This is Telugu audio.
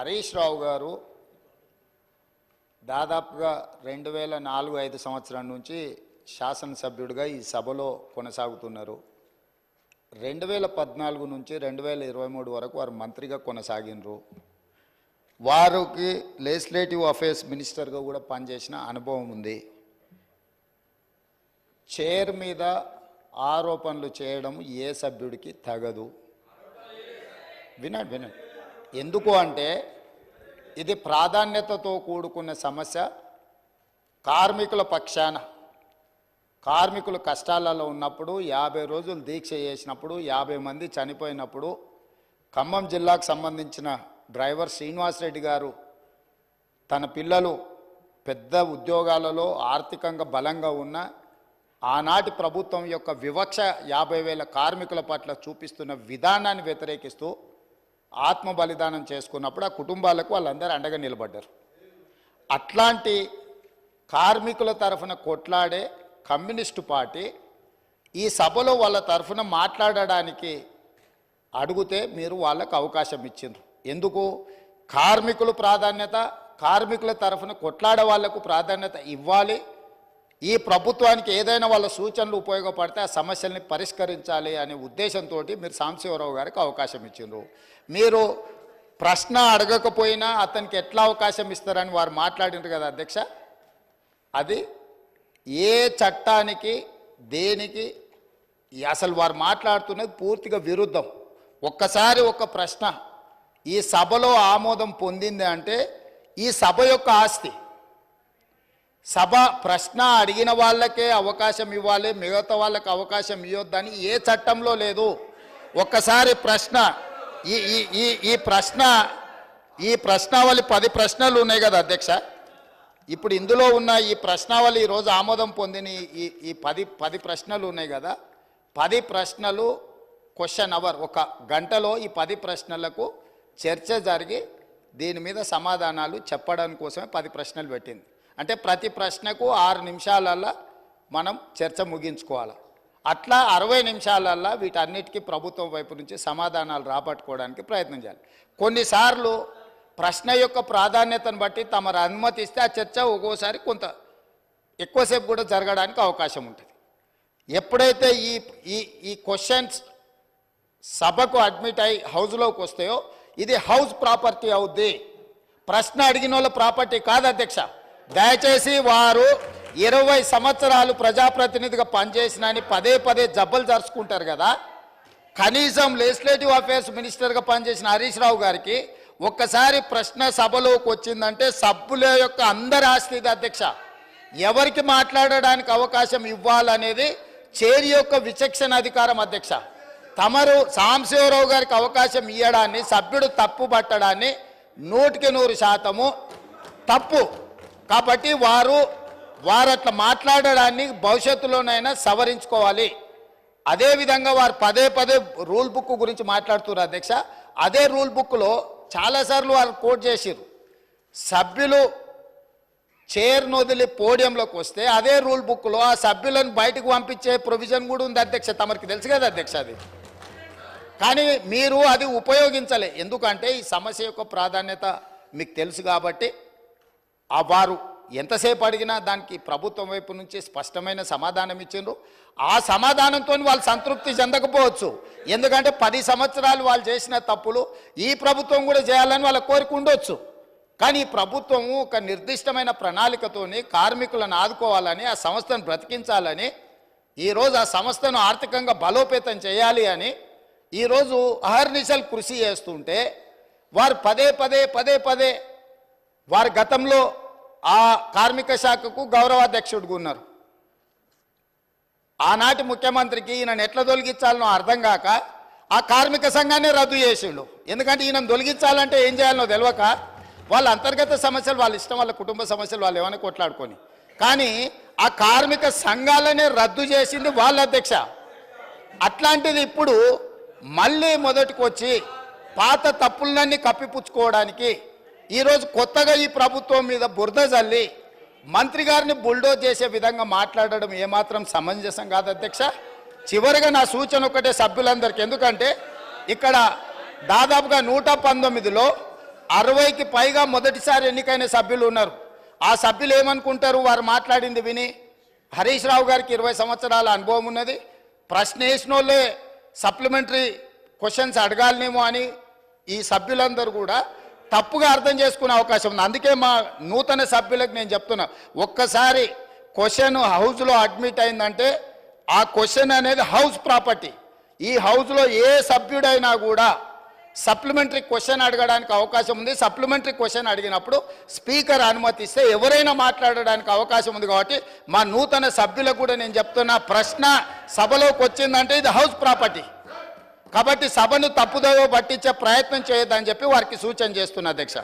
హరీష్ రావు గారు దాదాపుగా 2004-05 సంవత్సరం నుంచి శాసనసభ్యుడిగా ఈ సభలో కొనసాగుతున్నారు. 2014 నుంచి 2023 వరకు వారు మంత్రిగా కొనసాగినరు. వారికి లెజిస్లేటివ్ అఫేర్స్ మినిస్టర్గా కూడా పనిచేసిన అనుభవం ఉంది. చైర్ మీద ఆరోపణలు చేయడం ఏ సభ్యుడికి తగదు. వినండి. ఎందుకు అంటే ఇది ప్రాధాన్యతతో కూడుకున్న సమస్య. కార్మికుల పక్షాన కార్మికులు కష్టాలలో ఉన్నప్పుడు 50 రోజులు దీక్ష చేసినప్పుడు 50 మంది చనిపోయినప్పుడు ఖమ్మం జిల్లాకు సంబంధించిన డ్రైవర్ శ్రీనివాసరెడ్డి గారు తన పిల్లలు పెద్ద ఉద్యోగాలలో ఆర్థికంగా బలంగా ఉన్న ఆనాటి ప్రభుత్వం యొక్క వివక్ష 50,000 కార్మికుల పట్ల చూపిస్తున్న విధానాన్ని వ్యతిరేకిస్తూ ఆత్మ బలిదానం చేసుకున్నప్పుడు ఆ కుటుంబాలకు వాళ్ళందరూ అండగా నిలబడ్డారు. అట్లాంటి కార్మికుల తరఫున కొట్లాడే కమ్యూనిస్టు పార్టీ ఈ సభలో వాళ్ళ తరఫున మాట్లాడడానికి అడిగితే మీరు వాళ్ళకు అవకాశం ఇచ్చిండ్రు. ఎందుకు? కార్మికులు ప్రాధాన్యత, కార్మికుల తరఫున కొట్లాడే వాళ్లకు ప్రాధాన్యత ఇవ్వాలి. ఈ ప్రభుత్వానికి ఏదైనా వాళ్ళ సూచనలు ఉపయోగపడితే ఆ సమస్యల్ని పరిష్కరించాలి అనే ఉద్దేశంతో మీరు సాంబశివరావు గారికి అవకాశం ఇచ్చిండ్రు. మీరు ప్రశ్న అడగకపోయినా అతనికి ఎట్లా అవకాశం ఇస్తారని వారు మాట్లాడినారు కదా అధ్యక్ష. అది ఏ చట్టానికి దేనికి అసలు వారు మాట్లాడుతున్నది పూర్తిగా విరుద్ధం. ఒక్కసారి ఒక ప్రశ్న ఈ సభలో ఆమోదం పొందింది అంటే ఈ సభ యొక్క ఆస్తి. సభ ప్రశ్న అడిగిన వాళ్ళకే అవకాశం ఇవ్వాలి, మిగతా వాళ్ళకి అవకాశం ఇవ్వద్దని ఏ చట్టంలో లేదు. ఒక్కసారి ప్రశ్న ఈ ప్రశ్నావళి 10 ప్రశ్నలు ఉన్నాయి కదా అధ్యక్ష. ఇప్పుడు ఇందులో ఉన్న ఈ ప్రశ్నావళి ఈరోజు ఆమోదం పొందిన ఈ 10 ప్రశ్నలు ఉన్నాయి కదా. 10 ప్రశ్నలు క్వశ్చన్ అవర్, 1 గంటలో ఈ 10 ప్రశ్నలకు చర్చ జరిగి దీని మీద సమాధానాలు చెప్పడం కోసమే 10 ప్రశ్నలు పెట్టింది. అంటే ప్రతి ప్రశ్నకు 6 నిమిషాలల్లో మనం చర్చ ముగించుకోవాలి. అట్లా 60 నిమిషాలల్లో వీటన్నిటికీ ప్రభుత్వం వైపు నుంచి సమాధానాలు రాబట్టుకోవడానికి ప్రయత్నం చేయాలి. కొన్నిసార్లు ప్రశ్న యొక్క ప్రాధాన్యతను బట్టి తమరు అనుమతిస్తే ఆ చర్చ ఒక్కోసారి కొంత ఎక్కువసేపు కూడా జరగడానికి అవకాశం ఉంటుంది. ఎప్పుడైతే ఈ క్వశ్చన్స్ సభకు అడ్మిట్ అయి హౌస్లోకి వస్తాయో ఇది హౌస్ ప్రాపర్టీ అవుద్ది, ప్రశ్న అడిగిన వాళ్ళ ప్రాపర్టీ కాదు అధ్యక్ష. దయచేసి వారు 20 సంవత్సరాలు ప్రజాప్రతినిధిగా పనిచేసినని పదే జబ్బలు జరుచుకుంటారు కదా. కనీసం లెజిస్లేటివ్ అఫేర్స్ మినిస్టర్గా పనిచేసిన హరీష్ రావు గారికి ఒక్కసారి ప్రశ్న సభలోకి వచ్చిందంటే సభ్యుల యొక్క అందరి ఆస్తి ఇది అధ్యక్ష. ఎవరికి మాట్లాడడానికి అవకాశం ఇవ్వాలనేది చైర్ యొక్క విచక్షణ అధికారం అధ్యక్ష. తమరు సాంబశివరావు గారికి అవకాశం ఇవ్వడాన్ని సభ్యుడు తప్పు పట్టడాన్ని 100% తప్పు. కాబట్టి వారు అట్లా మాట్లాడడాన్ని భవిష్యత్తులోనైనా సవరించుకోవాలి. అదేవిధంగా వారు పదే రూల్ బుక్ గురించి మాట్లాడుతున్నారు అధ్యక్ష. అదే రూల్ బుక్లో చాలాసార్లు వాళ్ళు కోట్ చేసిరు. సభ్యులు చైర్ను వదిలి పోడియంలోకి వస్తే అదే రూల్ బుక్లో ఆ సభ్యులను బయటకు పంపించే ప్రొవిజన్ కూడా ఉంది అధ్యక్ష. తమరికి తెలుసు కదా అధ్యక్ష అది. కానీ మీరు అది ఉపయోగించలే. ఎందుకంటే ఈ సమస్య యొక్క ప్రాధాన్యత మీకు తెలుసు కాబట్టి వారు ఎంతసేపు అడిగినా దానికి ప్రభుత్వం వైపు నుంచి స్పష్టమైన సమాధానం ఇచ్చిండ్రు. ఆ సమాధానంతో వాళ్ళు సంతృప్తి చెందకపోవచ్చు. ఎందుకంటే 10 సంవత్సరాలు వాళ్ళు చేసిన తప్పులు ఈ ప్రభుత్వం కూడా చేయాలని వాళ్ళ కోరిక ఉండొచ్చు. కానీ ఈ ప్రభుత్వం ఒక నిర్దిష్టమైన ప్రణాళికతోని కార్మికులను ఆదుకోవాలని, ఆ సంస్థను బ్రతికించాలని, ఈరోజు ఆ సంస్థను ఆర్థికంగా బలోపేతం చేయాలి అని ఈరోజు అహర్నిశలు కృషి చేస్తుంటే వారు పదే వారు గతంలో ఆ కార్మిక శాఖకు గౌరవాధ్యక్షుడిగా ఉన్నారు. ఆనాటి ముఖ్యమంత్రికి ఈయనను ఎట్లా తొలగించాలనో అర్థం కాక ఆ కార్మిక సంఘాన్ని రద్దు చేసిండు. ఎందుకంటే ఈయనను తొలగించాలంటే ఏం చేయాలనో తెలియక వాళ్ళ అంతర్గత సమస్యలు వాళ్ళ ఇష్టం, వాళ్ళ కుటుంబ సమస్యలు వాళ్ళు ఏమైనా కొట్లాడుకొని, కానీ ఆ కార్మిక సంఘాలనే రద్దు చేసింది వాళ్ళ అధ్యక్ష. అట్లాంటిది ఇప్పుడు మళ్ళీ మొదటికి వచ్చి పాత తప్పులన్నీ కప్పిపుచ్చుకోవడానికి ఈరోజు కొత్తగా ఈ ప్రభుత్వం మీద బురద జల్లి మంత్రి గారిని బుల్డోజ్ చేసే విధంగా మాట్లాడడం ఏమాత్రం సమంజసం కాదు అధ్యక్ష. చివరిగా నా సూచన ఒకటే సభ్యులందరికీ, ఎందుకంటే ఇక్కడ దాదాపుగా 119లో 60కి పైగా మొదటిసారి ఎన్నికైన సభ్యులు ఉన్నారు. ఆ సభ్యులు ఏమనుకుంటారు? వారు మాట్లాడింది విని హరీష్ రావు గారికి 20 సంవత్సరాల అనుభవం ఉన్నది, ప్రశ్న వేసిన వాళ్ళే సప్లిమెంటరీ క్వశ్చన్స్ అడగాలనేమో అని ఈ సభ్యులందరూ కూడా తప్పుగా అర్థం చేసుకునే అవకాశం ఉంది. అందుకే మా నూతన సభ్యులకు నేను చెప్తున్నా, ఒక్కసారి క్వశ్చన్ హౌస్లో అడ్మిట్ అయిందంటే ఆ క్వశ్చన్ అనేది హౌస్ ప్రాపర్టీ. ఈ హౌస్లో ఏ సభ్యుడైనా కూడా సప్లిమెంటరీ క్వశ్చన్ అడగడానికి అవకాశం ఉంది. సప్లిమెంటరీ క్వశ్చన్ అడిగినప్పుడు స్పీకర్ అనుమతిస్తే ఎవరైనా మాట్లాడడానికి అవకాశం ఉంది. కాబట్టి మా నూతన సభ్యులకు కూడా నేను చెప్తున్నా, ప్రశ్న సభలోకి వచ్చిందంటే ఇది హౌస్ ప్రాపర్టీ. కాబట్టి సభను తప్పుదోవ పట్టించే ప్రయత్నం చేయొద్దని చెప్పి వారికి సూచన చేస్తున్నా అధ్యక్ష.